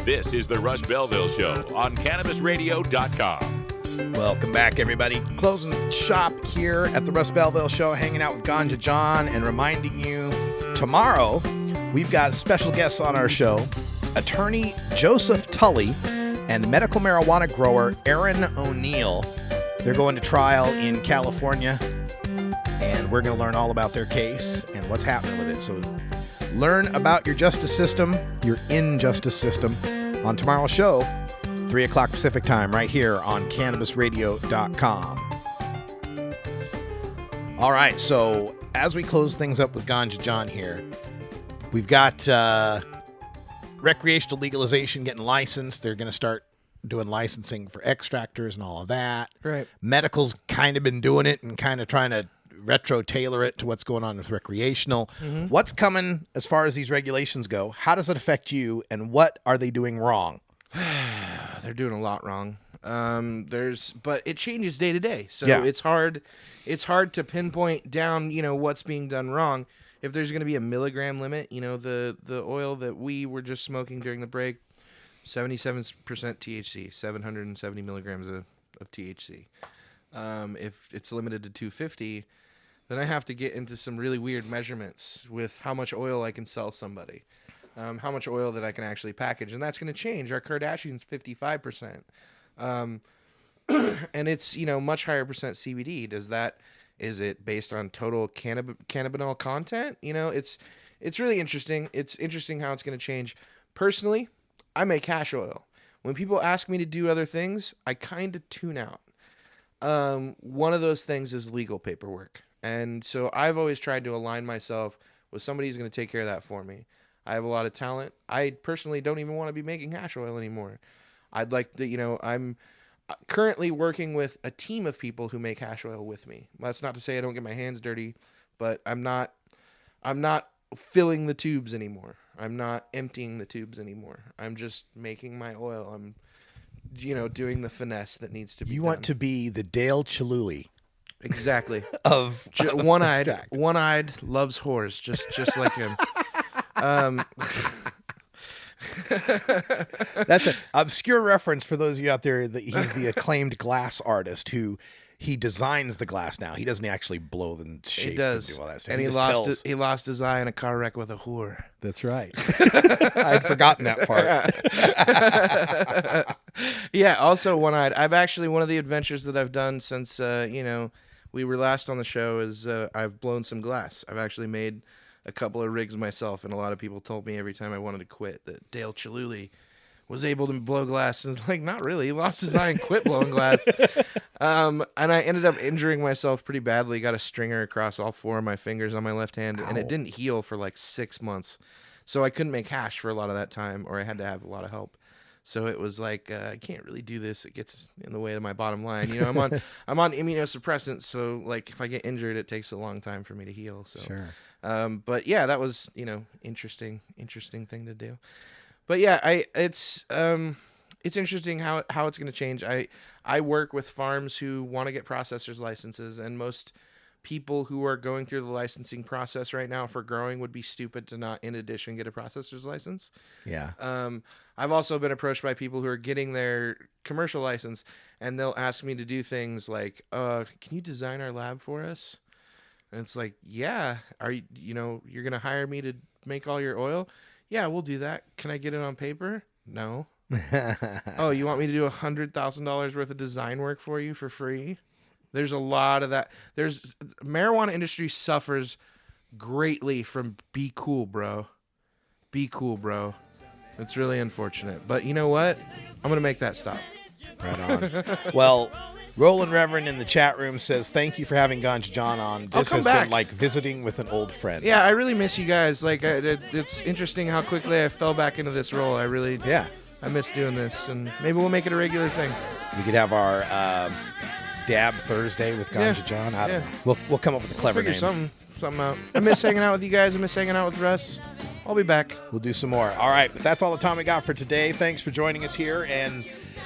This is the Russ Belville Show on CannabisRadio.com. Welcome back, everybody. Closing shop here at the Russ Belville Show, hanging out with Ganja John and reminding you tomorrow we've got special guests on our show, attorney Joseph Tully and medical marijuana grower Aaron O'Neill. They're going to trial in California, and we're going to learn all about their case and what's happening with it. So learn about your justice system, your injustice system, on tomorrow's show, 3 o'clock Pacific time, right here on CannabisRadio.com. All right, so as we close things up with Ganja John here, we've got recreational legalization getting licensed. They're going to start doing licensing for extractors and all of that. Right. Medical's kind of been doing it and kind of trying to retro tailor it to what's going on with recreational. Mm-hmm. What's coming as far as these regulations go? How does it affect you, and what are they doing wrong? They're doing a lot wrong. But it changes day to day, so Yeah. it's hard to pinpoint down, what's being done wrong. If there's going to be a milligram limit, the oil that we were just smoking during the break, 77% THC, 770 milligrams of THC. If it's limited to 250, then I have to get into some really weird measurements with how much oil I can sell somebody. How much oil that I can actually package. And that's going to change. Our Kardashian's 55%. And it's, much higher percent CBD. Is it based on total cannabinol content? It's really interesting. It's interesting how it's going to change. Personally, I make hash oil. When people ask me to do other things, I kind of tune out. One of those things is legal paperwork. And so I've always tried to align myself with somebody who's going to take care of that for me. I have a lot of talent. I personally don't even want to be making hash oil anymore. I'd like to, I'm currently working with a team of people who make hash oil with me. That's not to say I don't get my hands dirty, but I'm not filling the tubes anymore. I'm not emptying the tubes anymore. I'm just making my oil. I'm, doing the finesse that needs to be done. You want to be the Dale Chihuly. Exactly. of one-eyed, loves whores, just like him. That's an obscure reference for those of you out there. That he's the acclaimed glass artist who he designs the glass now. He doesn't actually blow the shape. He does. And do all that stuff. And he lost his eye in a car wreck with a whore. That's right. I'd forgotten that part. Yeah. Also, one-eyed. I've actually, one of the adventures that I've done since we were last on the show is I've blown some glass. I've actually made a couple of rigs myself, and a lot of people told me every time I wanted to quit that Dale Chihuly was able to blow glass, and like, not really. He lost his eye and quit blowing glass. And I ended up injuring myself pretty badly. Got a stringer across all 4 of my fingers on my left hand, and it didn't heal for like 6 months. So I couldn't make hash for a lot of that time, or I had to have a lot of help. So it was like, I can't really do this. It gets in the way of my bottom line. I'm on immunosuppressants, so like if I get injured, it takes a long time for me to heal. So. Sure. But yeah, that was, interesting thing to do. But yeah, it's interesting how it's going to change. I work with farms who want to get processors licenses, and most people who are going through the licensing process right now for growing would be stupid to not, in addition, get a processor's license. Yeah. I've also been approached by people who are getting their commercial license, and they'll ask me to do things like, can you design our lab for us? And it's like, yeah, are you, you're going to hire me to make all your oil? Yeah, we'll do that. Can I get it on paper? No. Oh, you want me to do $100,000 worth of design work for you for free? There's a lot of that. Marijuana industry suffers greatly from be cool, bro. Be cool, bro. It's really unfortunate. But you know what? I'm going to make that stop. Right on. Well, Roland Reverend in the chat room says, thank you for having Ganja John on. This has been like visiting with an old friend. Yeah, I really miss you guys. Like, it's interesting how quickly I fell back into this role. I miss doing this, and maybe we'll make it a regular thing. We could have our Dab Thursday with Ganja John. I don't know. We'll come up with a clever name. Something out. I miss hanging out with you guys. I miss hanging out with Russ. I'll be back. We'll do some more. All right, but that's all the time we got for today. Thanks for joining us here, and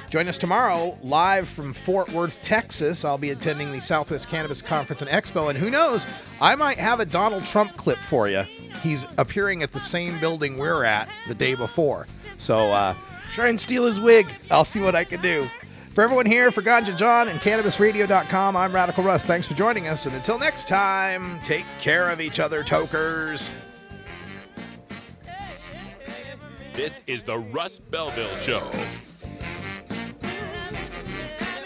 join us tomorrow live from Fort Worth, Texas. I'll be attending the Southwest Cannabis Conference and Expo, and who knows, I might have a Donald Trump clip for you. He's appearing at the same building we're at the day before. So try and steal his wig. I'll see what I can do. For everyone here, for Ganja John and CannabisRadio.com, I'm Radical Russ. Thanks for joining us, and until next time, take care of each other, tokers. This is the Russ Belville Show.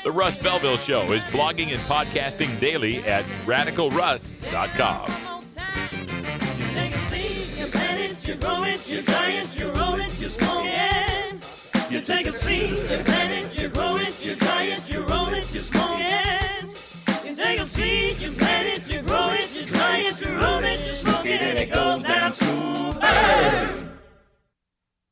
The Russ Belville Show is blogging and podcasting daily at RadicalRuss.com. You take a seed, you plant it, you grow it, you dry it, you roll it, you smoke it. You take a seed, you plant it, you grow it, you dry it, you roll it, you smoke it. You take a seed, you plant it, you grow it, you dry it, you roll it, you smoke it, and it goes down smooth.